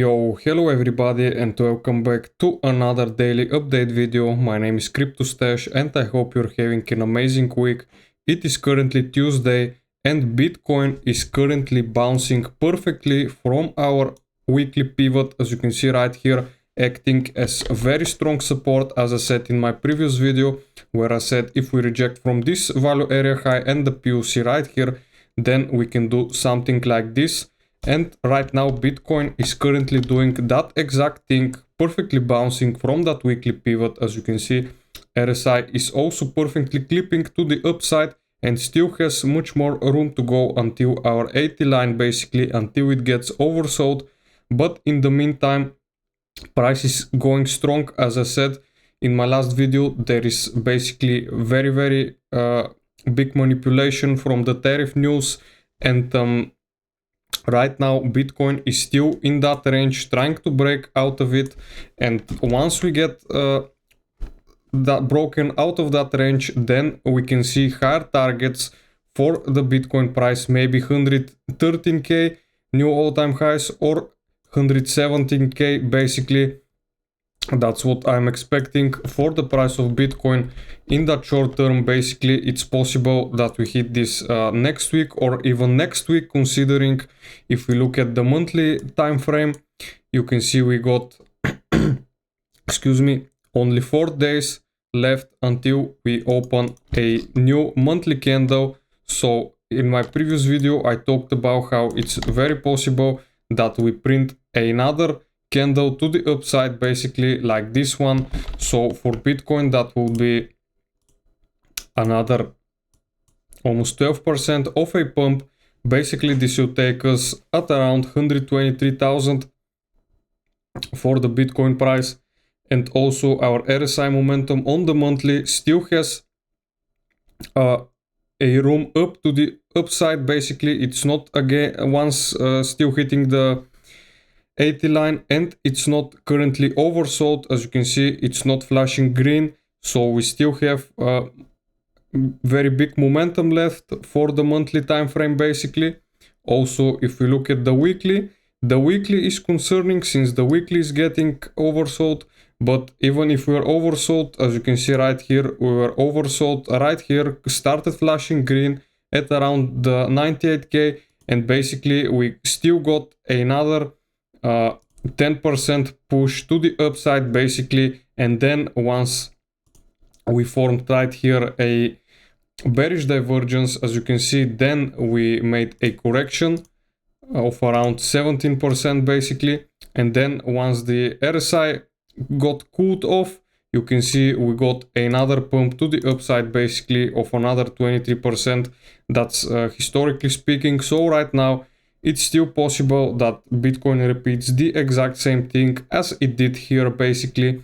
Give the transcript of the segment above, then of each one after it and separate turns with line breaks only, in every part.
Yo, hello everybody and welcome back to another daily update video. My name is CryptoStash and I hope you're having an amazing week. It is currently Tuesday and Bitcoin is currently bouncing perfectly from our weekly pivot, as you can see right here, acting as a very strong support, as I said in my previous video, where I said if we reject from this value area high and the POC right here, then we can do something like this. And right now Bitcoin is currently doing that exact thing, perfectly bouncing from that weekly pivot. As you can see, RSI is also perfectly clipping to the upside and still has much more room to go until our 80 line, basically until it gets oversold. But in the meantime, price is going strong. As I said in my last video, there is basically very big manipulation from the tariff news, and right now Bitcoin is still in that range, trying to break out of it. And once we get that broken out of that range, then we can see higher targets for the Bitcoin price, maybe 113k new all-time highs or 117k. basically that's what I'm expecting for the price of Bitcoin in that short term. Basically it's possible that we hit this next week or even next week, considering if we look at the monthly time frame, you can see we got excuse me, only 4 days left until we open a new monthly candle. So in my previous video I talked about how it's very possible that we print another candle to the upside, basically like this one. So for Bitcoin that will be another almost 12% of a pump. Basically this will take us at around 123,000 for the Bitcoin price. And also our RSI momentum on the monthly still has a room up to the upside. Basically it's not again once still hitting the 80 line, and it's not currently oversold. As you can see, it's not flashing green, so we still have very big momentum left for the monthly time frame. Basically also if we look at the weekly is concerning, since the weekly is getting oversold. But even if we are oversold, as you can see right here, we were oversold right here, started flashing green at around the 98k, and basically we still got another 10% push to the upside, basically. And then once we formed right here a bearish divergence, as you can see, then we made a correction of around 17% basically. And then once the RSI got cooled off, you can see we got another pump to the upside, basically of another 23%. That's historically speaking. So right now it's still possible that Bitcoin repeats the exact same thing as it did here, basically.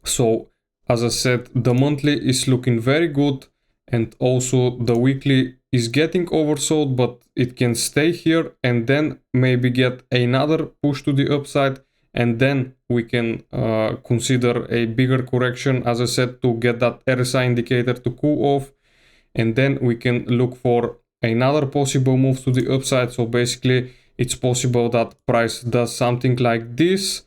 So as I said, the monthly is looking very good, and also the weekly is getting oversold, but it can stay here and then maybe get another push to the upside, and then we can consider a bigger correction, as I said, to get that RSI indicator to cool off, and then we can look for another possible move to the upside. So basically it's possible that price does something like this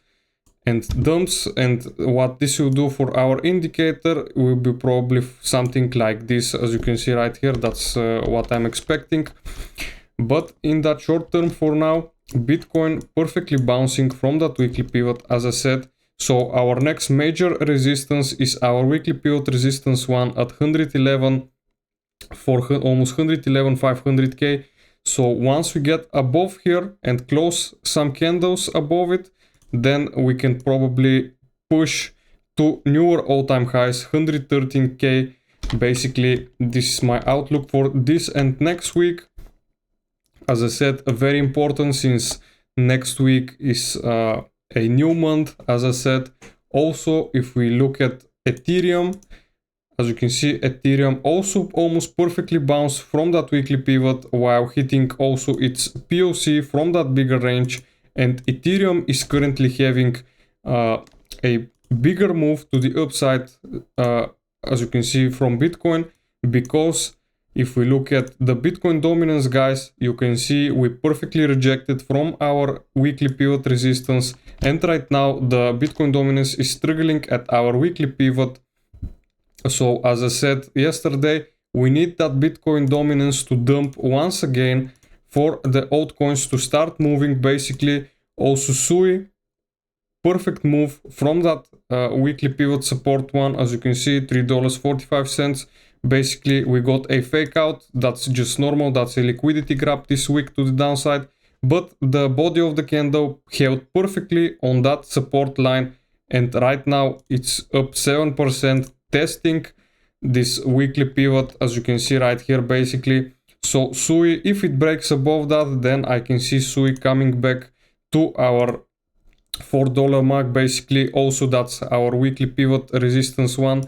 and dumps, and what this will do for our indicator will be probably something like this, as you can see right here. That's what I'm expecting. But in that short term for now, Bitcoin perfectly bouncing from that weekly pivot, as I said. So our next major resistance is our weekly pivot resistance one at 111 for almost 111,500k. So once we get above here and close some candles above it, then we can probably push to newer all-time highs, 113k. Basically this is my outlook for this and next week. As I said, very important, since next week is a new month, as I said. Also if we look at Ethereum, as you can see, Ethereum also almost perfectly bounced from that weekly pivot while hitting also its POC from that bigger range. And Ethereum is currently having a bigger move to the upside, as you can see, from Bitcoin, because if we look at the Bitcoin dominance, guys, you can see we perfectly rejected from our weekly pivot resistance, and right now the Bitcoin dominance is struggling at our weekly pivot. So as I said yesterday, we need that Bitcoin dominance to dump once again for the altcoins to start moving. Basically, also SUI, perfect move from that weekly pivot support one. As you can see, $3.45. Basically, we got a fake out. That's just normal. That's a liquidity grab this week to the downside. But the body of the candle held perfectly on that support line. And right now it's up 7%, testing this weekly pivot, as you can see right here, basically. So SUI, if it breaks above that, then I can see SUI coming back to our $4 mark, basically. Also, that's our weekly pivot resistance one.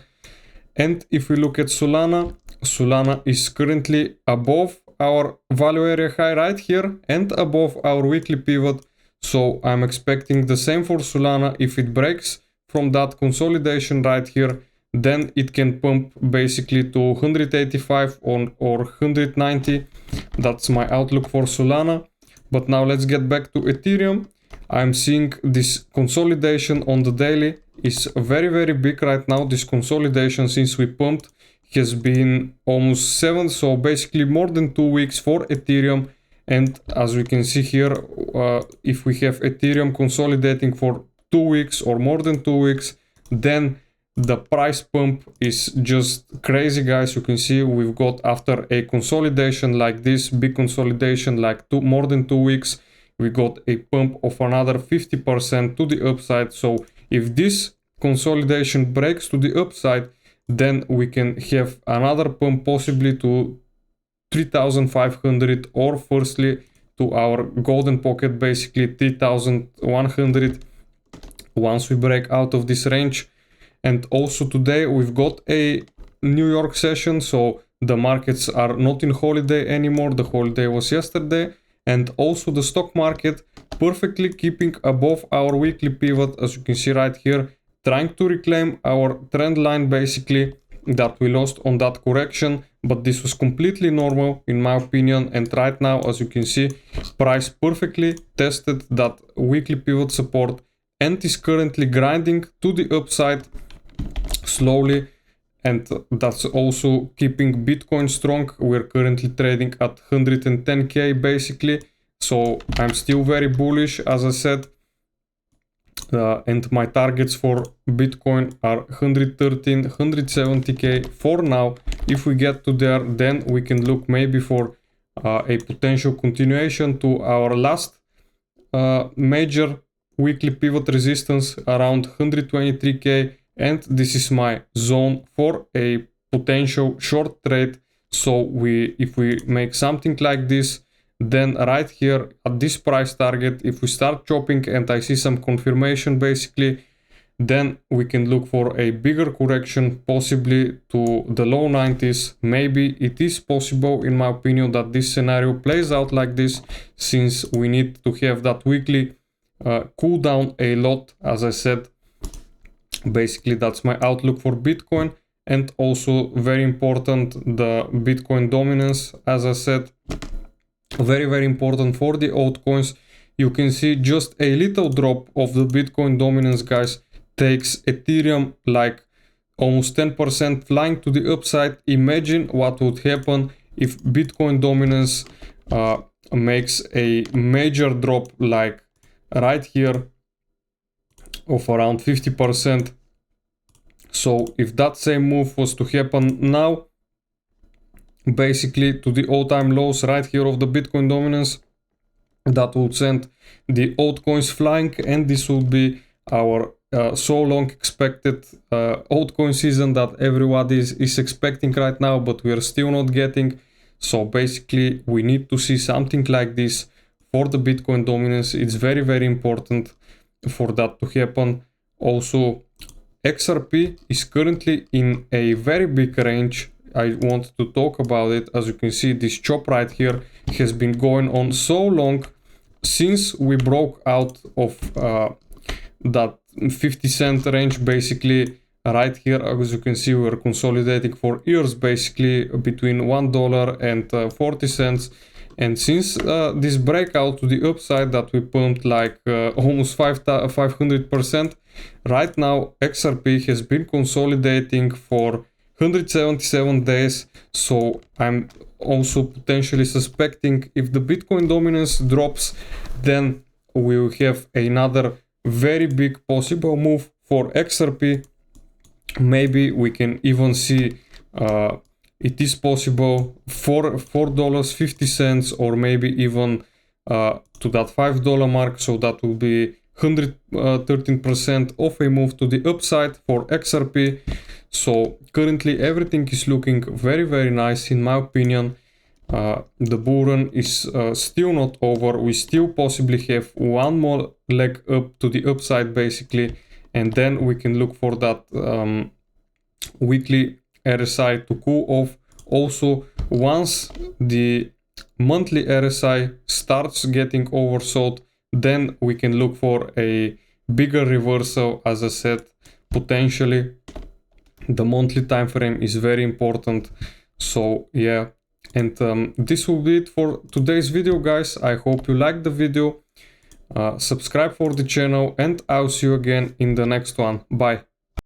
And if we look at Solana, Solana is currently above our value area high right here and above our weekly pivot. So I'm expecting the same for Solana. If it breaks from that consolidation right here, then it can pump basically to 185 or 190. That's my outlook for Solana. But now let's get back to Ethereum. I'm seeing this consolidation on the daily is very big right now. This consolidation since we pumped has been almost 7, so basically more than 2 weeks for Ethereum. And as we can see here, if we have Ethereum consolidating for 2 weeks or more than 2 weeks, then the price pump is just crazy, guys. You can see we've got, after a consolidation like this, big consolidation like more than 2 weeks, we got a pump of another 50% to the upside. So if this consolidation breaks to the upside, then we can have another pump possibly to 3,500, or firstly to our golden pocket, basically 3,100, once we break out of this range. And also today we've got a New York session, so the markets are not in holiday anymore. The holiday was yesterday. And also the stock market perfectly keeping above our weekly pivot, as you can see right here, trying to reclaim our trend line basically that we lost on that correction. But this was completely normal in my opinion. And right now, as you can see, price perfectly tested that weekly pivot support and is currently grinding to the upside slowly. And that's also keeping Bitcoin strong. We're currently trading at 110k basically. So I'm still very bullish, as I said. And my targets for Bitcoin are 113, 170k for now. If we get to there, then we can look maybe for a potential continuation to our last major weekly pivot resistance around 123k. And this is my zone for a potential short trade. So if we make something like this, then right here at this price target, if we start chopping and I see some confirmation basically, then we can look for a bigger correction, possibly to the low 90s. Maybe it is possible, in my opinion, that this scenario plays out like this, since we need to have that weekly cool down a lot, as I said. Basically, that's my outlook for Bitcoin. And also very important, the Bitcoin dominance, as I said, very important for the altcoins. You can see just a little drop of the Bitcoin dominance, guys, takes Ethereum like almost 10% flying to the upside. Imagine what would happen if Bitcoin dominance makes a major drop like right here of around 50%. So if that same move was to happen now, basically to the all-time lows right here of the Bitcoin dominance, that would send the altcoins flying, and this would be our so long expected altcoin season that everybody is expecting right now, but we are still not getting. So basically we need to see something like this for the Bitcoin dominance. It's very important for that to happen. Also, XRP is currently in a very big range. I want to talk about it. As you can see, this chop right here has been going on so long, since we broke out of that 50 cent range basically right here, as you can see, we're consolidating for years, basically between $1 and 40 cents. And since this breakout to the upside that we pumped like almost 500%, right now XRP has been consolidating for 177 days. So I'm also potentially suspecting if the Bitcoin dominance drops, then we will have another very big possible move for XRP. Maybe we can even see it is possible for $4.50 or maybe even to that $5 mark. So that will be 113% of a move to the upside for XRP. So currently everything is looking very nice in my opinion. The bull run is still not over. We still possibly have one more leg up to the upside basically, and then we can look for that weekly RSI to cool off. Also, once the monthly RSI starts getting oversold, then we can look for a bigger reversal. As I said, potentially the monthly time frame is very important. So yeah, and this will be it for today's video, guys. I hope you liked the video. Subscribe for the channel, and I'll see you again in the next one. Bye.